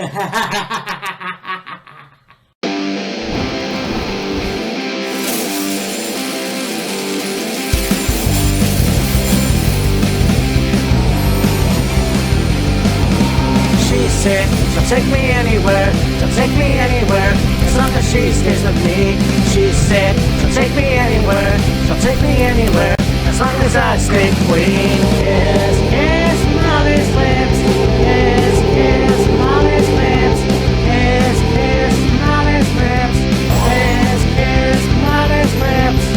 She said, she'll take me anywhere, she'll take me anywhere, as long as she stays with me. She said, she'll take me anywhere, she'll take me anywhere, as long as I stay queen. Kiss, kiss Molly's lips, kiss, kiss Molly's lips, kiss, kiss Molly's lips, kiss, kiss Molly's lips.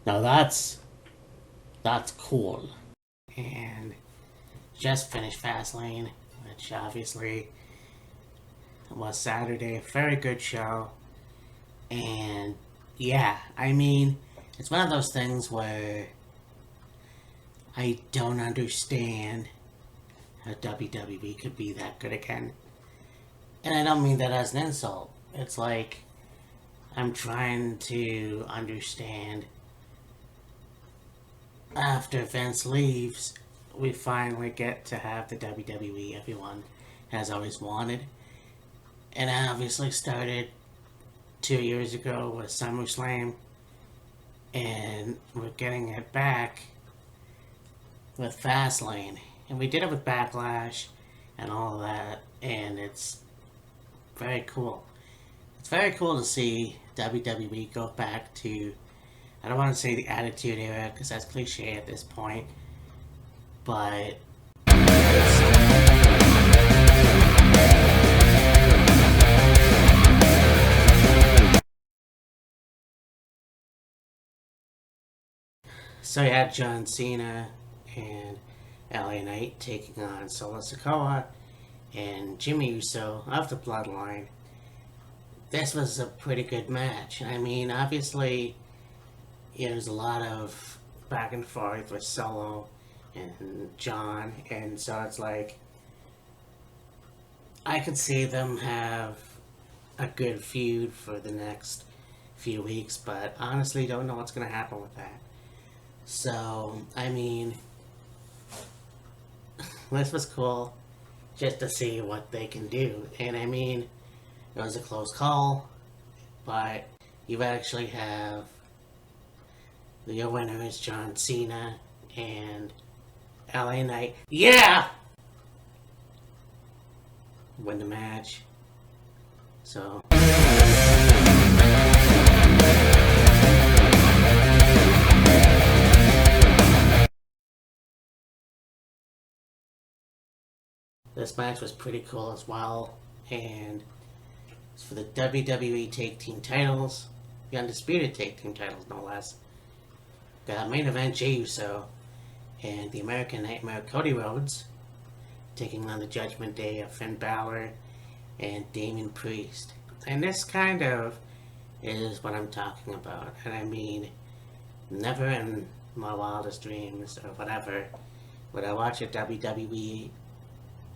Now that's cool. And just finished Fastlane, which obviously was Saturday. Very good show. And yeah, I mean, it's one of those things where I don't understand how WWE could be that good again. And I don't mean that as an insult. It's like I'm trying to understand. After Vince leaves, we finally get to have the WWE everyone has always wanted. And it obviously started 2 years ago with SummerSlam. And we're getting it back with Fastlane. And we did it with Backlash and all that. And it's very cool. It's very cool to see WWE go back to, I don't want to say the Attitude Era because that's cliche at this point, but so you had John Cena and LA Knight taking on Solo Sikoa and Jimmy Uso of the Bloodline. This was a pretty good match. I mean, obviously, there's a lot of back and forth with Solo and John, and so it's like I could see them have a good feud for the next few weeks, but honestly don't know what's going to happen with that. So, I mean, this was cool just to see what they can do, and I mean, it was a close call, but you actually have your winner is John Cena and LA Knight. Yeah! Win the match. So. This match was pretty cool as well. And it's for the WWE Tag Team titles. The Undisputed Tag Team titles, no less. Got main event Jey Uso and the American Nightmare Cody Rhodes taking on the Judgment Day of Finn Balor and Damian Priest. And this kind of is what I'm talking about. And I mean, never in my wildest dreams or whatever would I watch a WWE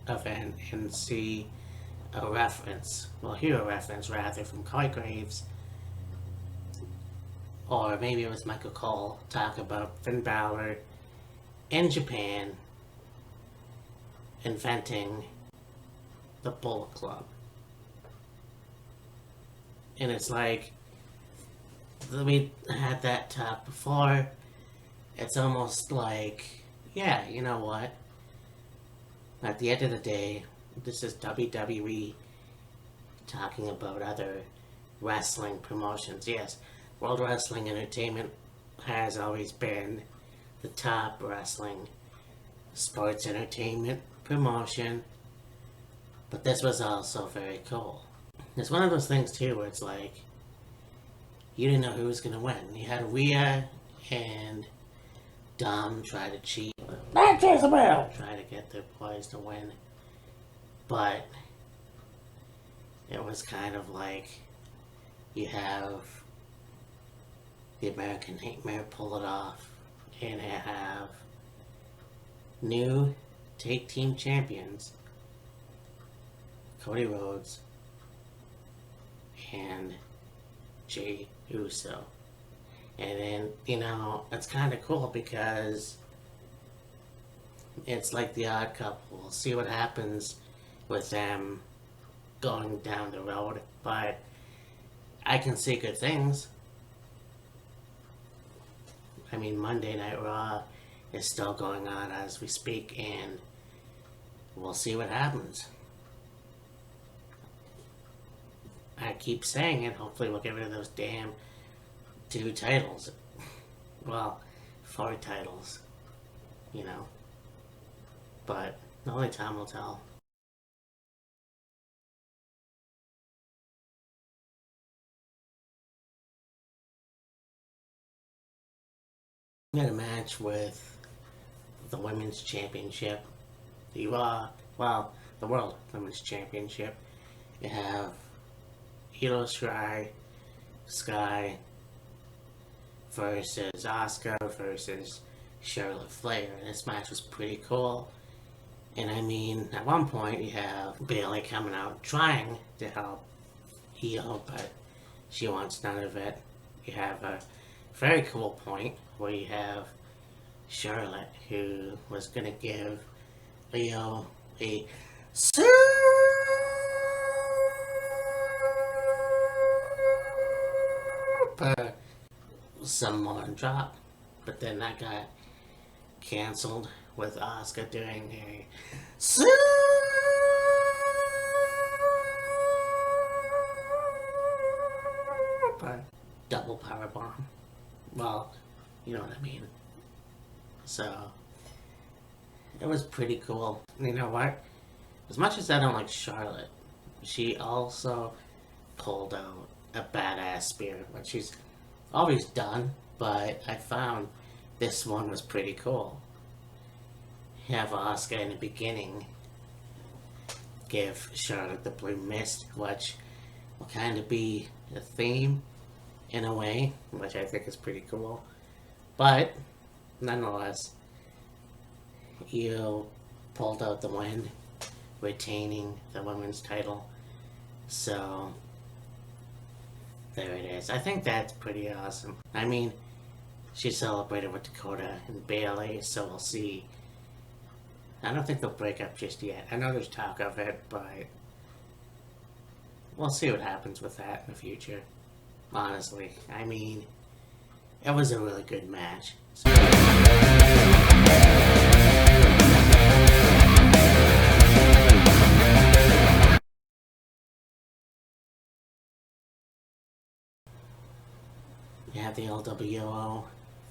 event and see a reference, well, hear a reference rather, from Corey Graves, or maybe it was Michael Cole, talk about Finn Balor in Japan inventing the Bullet Club. And it's like, we had that talk before. It's almost like, yeah, you know what? At the end of the day, this is WWE talking about other wrestling promotions. Yes, World Wrestling Entertainment has always been the top wrestling sports entertainment promotion, but this was also very cool. It's one of those things too where it's like you didn't know who was gonna win. You had Rhea and Dom try to cheat, try to get their boys to win, but it was kind of like you have the American Nightmare pull it off, and you have new Tag Team Champions Cody Rhodes and Jey Uso. And then, it's kind of cool because it's like the odd couple. We'll see what happens with them going down the road, but I can see good things. I mean, Monday Night Raw is still going on as we speak, and we'll see what happens. I keep saying it, hopefully we'll get rid of those damn 2 titles. Well, 4 titles, but only time will tell. We had a match with the Women's Championship, the World Women's Championship. You have Io Sky versus Asuka versus Charlotte Flair. This match was pretty cool. And I mean, at one point you have Bayley coming out trying to help Io, but she wants none of it. You have a very cool point where you have Charlotte, who was going to give Io a super Samoan drop, but then that got canceled with Asuka doing a super double power bomb. Well, you know what I mean. So it was pretty cool. You know what? As much as I don't like Charlotte, she also pulled out a badass spear, which she's always done, but I found this one was pretty cool. You have Asuka in the beginning give Charlotte the blue mist, which will kind of be a theme in a way, which I think is pretty cool. But nonetheless, Io pulled out the win, retaining the women's title. So there it is. I think that's pretty awesome. I mean, she celebrated with Dakota and Bayley, so we'll see. I don't think they'll break up just yet. I know there's talk of it, but we'll see what happens with that in the future. Honestly, I mean, it was a really good match. So you have the LWO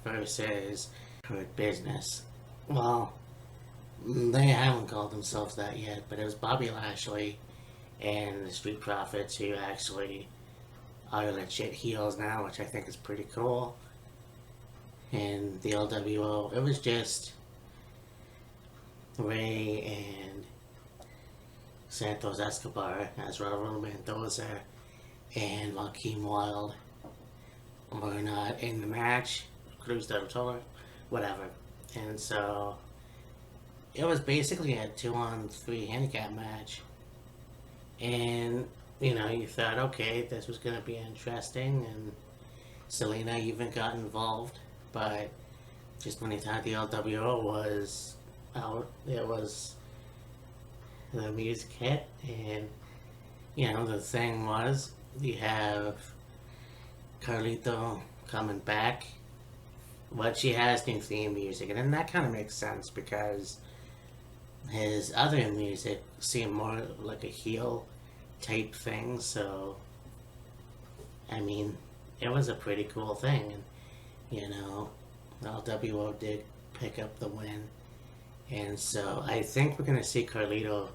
versus Hurt Business. Well, they haven't called themselves that yet, but it was Bobby Lashley and the Street Profits who actually are legit heels now, which I think is pretty cool. And the LWO, it was just Ray and Santos Escobar as Raul Mendoza and Joaquin Wilde were not in the match. Cruz del Toro, whatever. And so it was basically a 2-on-3 handicap match. And, you thought, okay, this was going to be interesting. And Selena even got involved. But just when he thought the LWO was out, it was the music hit. And, the thing was, you have Carlito coming back. But she has new theme music. And then that kind of makes sense because his other music seemed more like a heel type thing. So, I mean, it was a pretty cool thing. And, LWO did pick up the win. And so I think we're going to see Carlito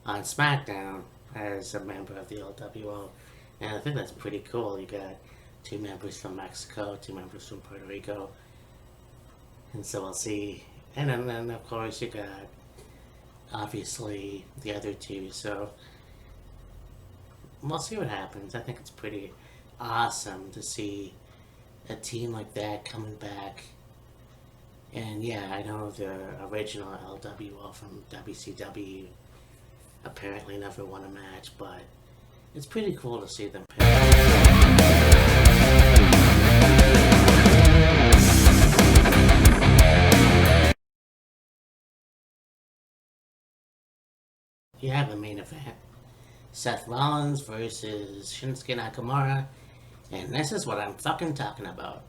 on SmackDown as a member of the LWO. And I think that's pretty cool. You got 2 members from Mexico, 2 members from Puerto Rico. And so we'll see. And then of course, you got obviously the other 2. So we'll see what happens. I think it's pretty awesome to see a team like that coming back. And yeah, I know the original LWO from WCW apparently never won a match, but it's pretty cool to see them pick. you have the main event. Seth Rollins versus Shinsuke Nakamura. And this is what I'm fucking talking about.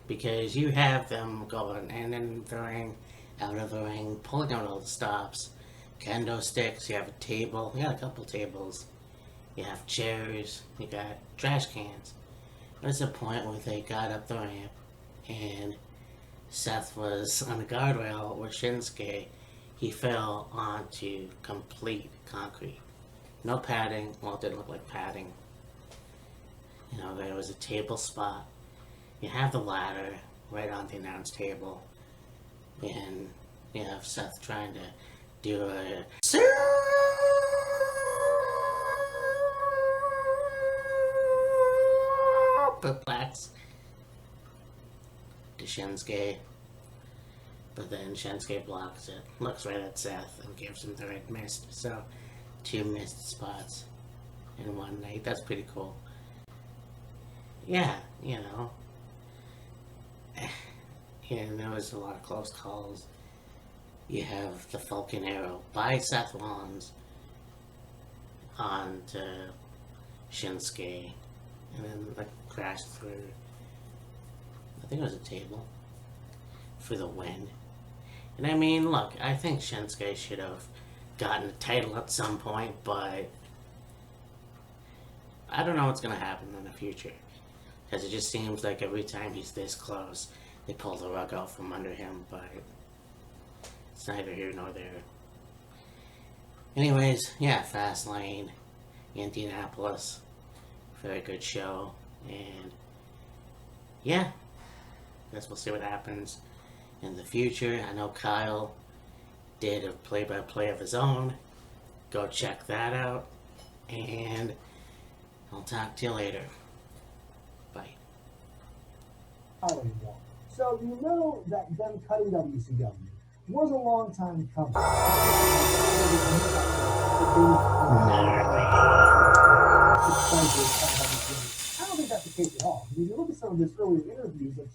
Because you have them going in and throwing out of the ring, pulling out all the stops, kendo sticks, you have a table, you got a couple tables, you have chairs, you got trash cans. There's a point where they got up the ramp and Seth was on the guardrail where Shinsuke, he fell onto complete concrete. No padding, well, it didn't look like padding. You know, there was a table spot. You have the ladder right on the announce table. And you have Seth trying to do a superplex to Shinsuke. But then Shinsuke blocks it, looks right at Seth, and gives him the red mist. So, 2 missed spots in one night. That's pretty cool. Yeah, you know. And there was a lot of close calls. You have the Falcon Arrow by Seth Rollins on to Shinsuke, and then like crashed through. I think it was a table for the win. And I mean, look, I think Shinsuke should have gotten a title at some point, but I don't know what's gonna happen in the future, because it just seems like every time he's this close, they pull the rug out from under him, but it's neither here nor there. Anyways, yeah, Fastlane, Indianapolis, very good show, and yeah, guess we'll see what happens in the future. I know Kyle did a play-by-play of his own. Go check that out, and I'll talk to you later. Bye. So you know that them cutting WCW was a long time coming. I don't think that's the case at all. If you look at some of his earlier interviews, like